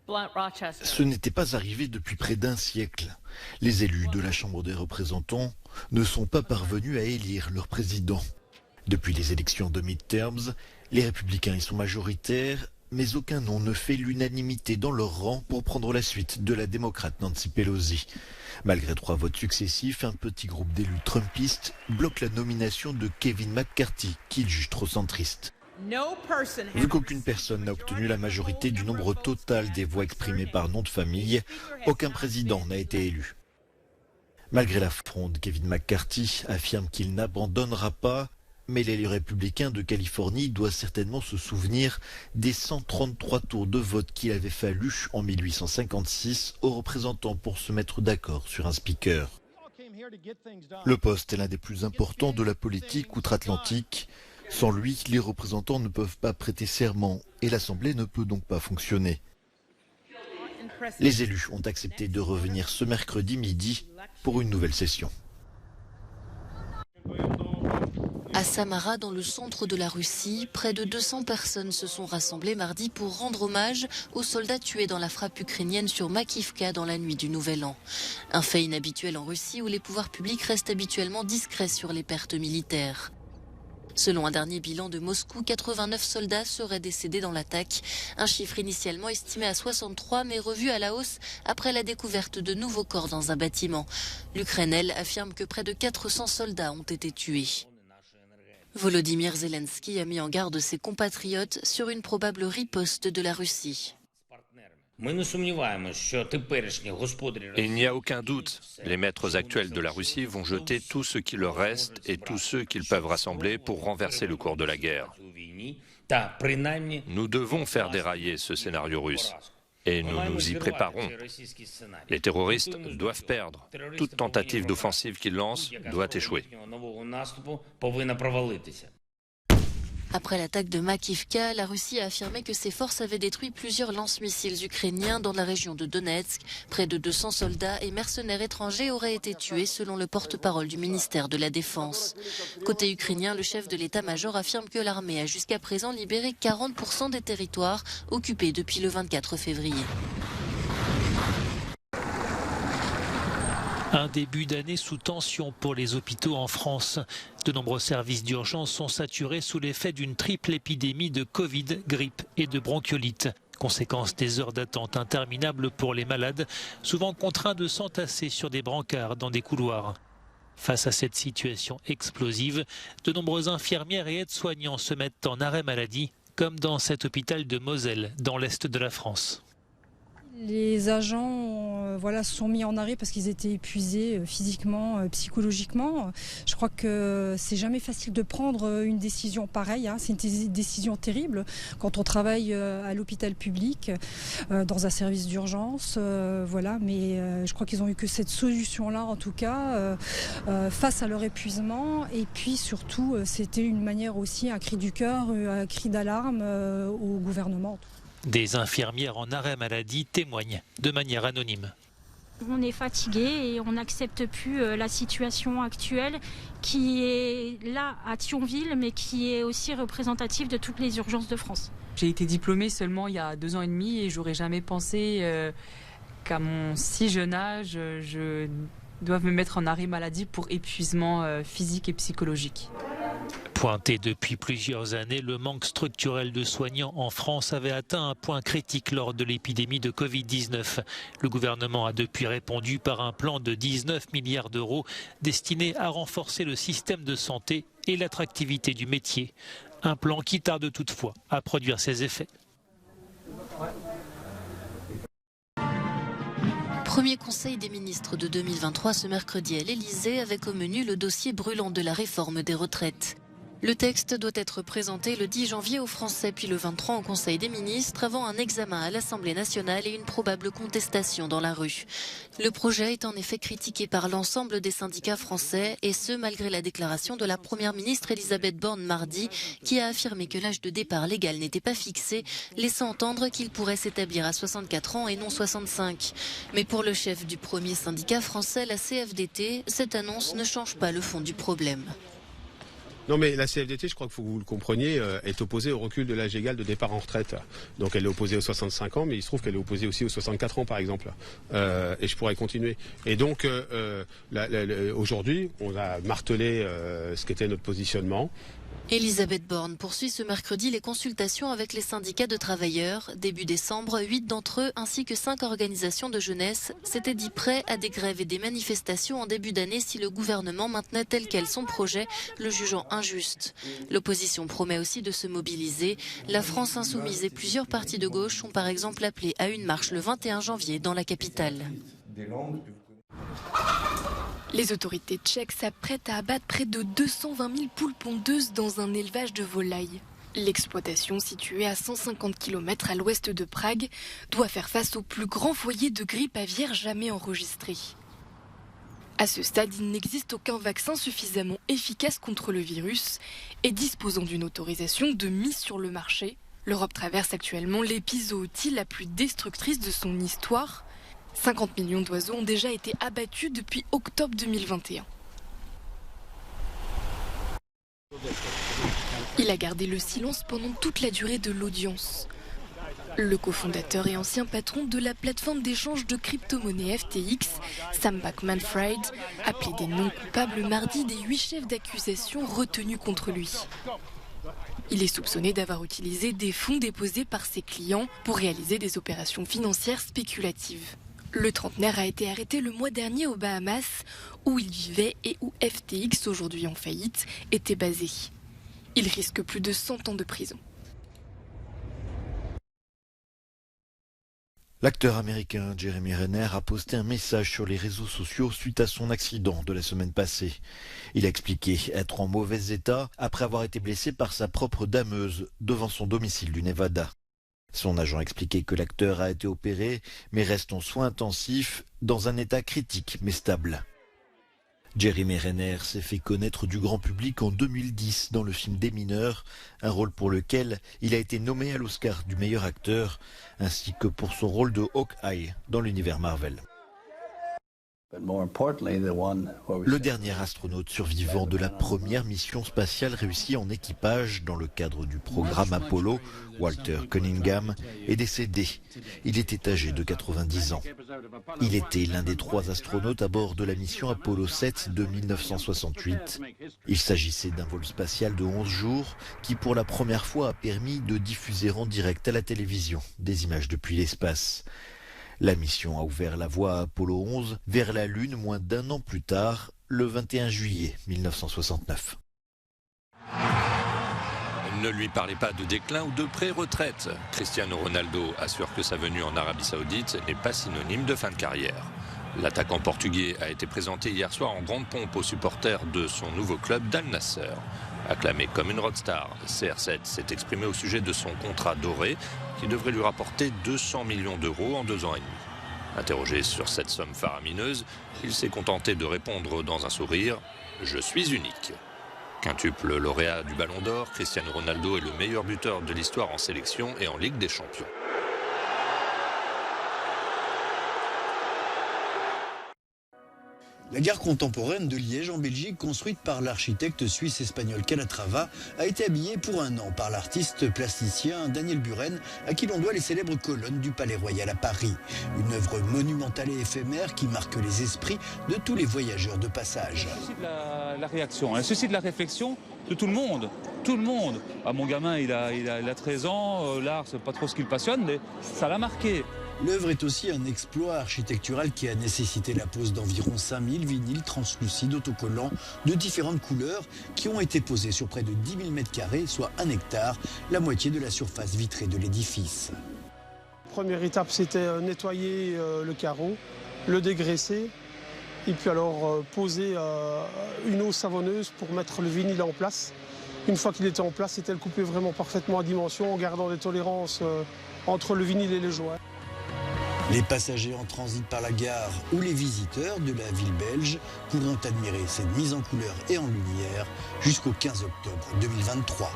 Ce n'était pas arrivé depuis près d'un siècle. Les élus de la Chambre des représentants ne sont pas parvenus à élire leur président. Depuis les élections de midterms, les républicains y sont majoritaires, mais aucun nom ne fait l'unanimité dans leur rang pour prendre la suite de la démocrate Nancy Pelosi. Malgré 3 votes successifs, un petit groupe d'élus trumpistes bloque la nomination de Kevin McCarthy, qu'il juge trop centriste. Vu qu'aucune personne n'a obtenu la majorité du nombre total des voix exprimées par nom de famille, aucun président n'a été élu. Malgré la fronde, Kevin McCarthy affirme qu'il n'abandonnera pas, mais l'élu républicain de Californie doit certainement se souvenir des 133 tours de vote qu'il avait fallu en 1856 aux représentants pour se mettre d'accord sur un speaker. Le poste est l'un des plus importants de la politique outre-Atlantique. Sans lui, les représentants ne peuvent pas prêter serment et l'Assemblée ne peut donc pas fonctionner. Les élus ont accepté de revenir ce mercredi midi pour une nouvelle session. À Samara, dans le centre de la Russie, près de 200 personnes se sont rassemblées mardi pour rendre hommage aux soldats tués dans la frappe ukrainienne sur Makivka dans la nuit du Nouvel An. Un fait inhabituel en Russie où les pouvoirs publics restent habituellement discrets sur les pertes militaires. Selon un dernier bilan de Moscou, 89 soldats seraient décédés dans l'attaque. Un chiffre initialement estimé à 63, mais revu à la hausse après la découverte de nouveaux corps dans un bâtiment. L'Ukraine, elle, affirme que près de 400 soldats ont été tués. Volodymyr Zelensky a mis en garde ses compatriotes sur une probable riposte de la Russie. Il n'y a aucun doute, les maîtres actuels de la Russie vont jeter tout ce qui leur reste et tous ceux qu'ils peuvent rassembler pour renverser le cours de la guerre. Nous devons faire dérailler ce scénario russe et nous nous y préparons. Les terroristes doivent perdre. Toute tentative d'offensive qu'ils lancent doit échouer. Après l'attaque de Makivka, la Russie a affirmé que ses forces avaient détruit plusieurs lance-missiles ukrainiens dans la région de Donetsk. Près de 200 soldats et mercenaires étrangers auraient été tués selon le porte-parole du ministère de la Défense. Côté ukrainien, le chef de l'état-major affirme que l'armée a jusqu'à présent libéré 40% des territoires occupés depuis le 24 février. Un début d'année sous tension pour les hôpitaux en France. De nombreux services d'urgence sont saturés sous l'effet d'une triple épidémie de Covid, grippe et de bronchiolite. Conséquence des heures d'attente interminables pour les malades, souvent contraints de s'entasser sur des brancards dans des couloirs. Face à cette situation explosive, de nombreux infirmières et aides-soignants se mettent en arrêt maladie, comme dans cet hôpital de Moselle, dans l'est de la France. Les agents se sont mis en arrêt parce qu'ils étaient épuisés physiquement, psychologiquement. Je crois que c'est jamais facile de prendre une décision pareille. C'est une décision terrible quand on travaille à l'hôpital public, dans un service d'urgence. Mais je crois qu'ils ont eu que cette solution-là, en tout cas, face à leur épuisement. Et puis surtout, c'était une manière aussi, un cri du cœur, un cri d'alarme au gouvernement. Des infirmières en arrêt maladie témoignent de manière anonyme. On est fatigué et on n'accepte plus la situation actuelle qui est là à Thionville, mais qui est aussi représentative de toutes les urgences de France. J'ai été diplômée seulement il y a 2 ans et demi et j'aurais jamais pensé qu'à mon si jeune âge, je doive me mettre en arrêt maladie pour épuisement physique et psychologique. Pointé depuis plusieurs années, le manque structurel de soignants en France avait atteint un point critique lors de l'épidémie de Covid-19. Le gouvernement a depuis répondu par un plan de 19 milliards d'euros destiné à renforcer le système de santé et l'attractivité du métier. Un plan qui tarde toutefois à produire ses effets. Premier conseil des ministres de 2023 ce mercredi à l'Elysée avec au menu le dossier brûlant de la réforme des retraites. Le texte doit être présenté le 10 janvier aux Français puis le 23 au Conseil des ministres avant un examen à l'Assemblée nationale et une probable contestation dans la rue. Le projet est en effet critiqué par l'ensemble des syndicats français et ce malgré la déclaration de la première ministre Elisabeth Borne mardi qui a affirmé que l'âge de départ légal n'était pas fixé, laissant entendre qu'il pourrait s'établir à 64 ans et non 65. Mais pour le chef du premier syndicat français, la CFDT, cette annonce ne change pas le fond du problème. Non mais la CFDT, je crois qu'il faut que vous le compreniez, est opposée au recul de l'âge légal de départ en retraite. Donc elle est opposée aux 65 ans, mais il se trouve qu'elle est opposée aussi aux 64 ans par exemple. Et je pourrais continuer. Et donc aujourd'hui, on a martelé ce qu'était notre positionnement. Elisabeth Borne poursuit ce mercredi les consultations avec les syndicats de travailleurs. Début décembre, 8 d'entre eux ainsi que 5 organisations de jeunesse s'étaient dit prêts à des grèves et des manifestations en début d'année si le gouvernement maintenait tel quel son projet, le jugeant injuste. L'opposition promet aussi de se mobiliser. La France insoumise et plusieurs partis de gauche ont par exemple appelé à une marche le 21 janvier dans la capitale. Les autorités tchèques s'apprêtent à abattre près de 220 000 poules pondeuses dans un élevage de volailles. L'exploitation, située à 150 km à l'ouest de Prague, doit faire face au plus grand foyer de grippe aviaire jamais enregistré. À ce stade, il n'existe aucun vaccin suffisamment efficace contre le virus et disposant d'une autorisation de mise sur le marché. L'Europe traverse actuellement l'épizootie la plus destructrice de son histoire. 50 millions d'oiseaux ont déjà été abattus depuis octobre 2021. Il a gardé le silence pendant toute la durée de l'audience. Le cofondateur et ancien patron de la plateforme d'échange de crypto-monnaies FTX, Sam Bankman-Fried, appelé des noms coupables mardi des 8 chefs d'accusation retenus contre lui. Il est soupçonné d'avoir utilisé des fonds déposés par ses clients pour réaliser des opérations financières spéculatives. Le trentenaire a été arrêté le mois dernier aux Bahamas, où il vivait et où FTX, aujourd'hui en faillite, était basé. Il risque plus de 100 ans de prison. L'acteur américain Jeremy Renner a posté un message sur les réseaux sociaux suite à son accident de la semaine passée. Il a expliqué être en mauvais état après avoir été blessé par sa propre dameuse devant son domicile du Nevada. Son agent a expliqué que l'acteur a été opéré, mais reste en soins intensifs, dans un état critique mais stable. Jeremy Renner s'est fait connaître du grand public en 2010 dans le film Des mineurs, un rôle pour lequel il a été nommé à l'Oscar du meilleur acteur, ainsi que pour son rôle de Hawkeye dans l'univers Marvel. Le dernier astronaute survivant de la première mission spatiale réussie en équipage dans le cadre du programme Apollo, Walter Cunningham, est décédé. Il était âgé de 90 ans. Il était l'un des 3 astronautes à bord de la mission Apollo 7 de 1968. Il s'agissait d'un vol spatial de 11 jours qui pour la première fois a permis de diffuser en direct à la télévision des images depuis l'espace. La mission a ouvert la voie à Apollo 11 vers la Lune moins d'1 an plus tard, le 21 juillet 1969. Ne lui parlez pas de déclin ou de pré-retraite. Cristiano Ronaldo assure que sa venue en Arabie Saoudite n'est pas synonyme de fin de carrière. L'attaquant portugais a été présenté hier soir en grande pompe aux supporters de son nouveau club d'Al Nasser. Acclamé comme une rockstar, CR7 s'est exprimé au sujet de son contrat doré qui devrait lui rapporter 200 millions d'euros en 2 ans et demi. Interrogé sur cette somme faramineuse, il s'est contenté de répondre dans un sourire « Je suis unique ». Quintuple lauréat du Ballon d'Or, Cristiano Ronaldo est le meilleur buteur de l'histoire en sélection et en Ligue des Champions. La gare contemporaine de Liège en Belgique, construite par l'architecte suisse-espagnol Calatrava, a été habillée pour 1 an par l'artiste plasticien Daniel Buren, à qui l'on doit les célèbres colonnes du Palais Royal à Paris. Une œuvre monumentale et éphémère qui marque les esprits de tous les voyageurs de passage. Elle suscite la réaction, elle suscite la réflexion de tout le monde. Tout le monde. Ah, mon gamin, il a 13 ans, l'art, c'est pas trop ce qui le passionne, mais ça l'a marqué. L'œuvre est aussi un exploit architectural qui a nécessité la pose d'environ 5000 vinyles translucides autocollants de différentes couleurs qui ont été posés sur près de 10 000 m², soit 1 hectare, la moitié de la surface vitrée de l'édifice. Première étape, c'était nettoyer le carreau, le dégraisser et puis alors poser une eau savonneuse pour mettre le vinyle en place. Une fois qu'il était en place, c'était le couper vraiment parfaitement à dimension en gardant des tolérances entre le vinyle et les joints. Les passagers en transit par la gare ou les visiteurs de la ville belge pourront admirer cette mise en couleur et en lumière jusqu'au 15 octobre 2023.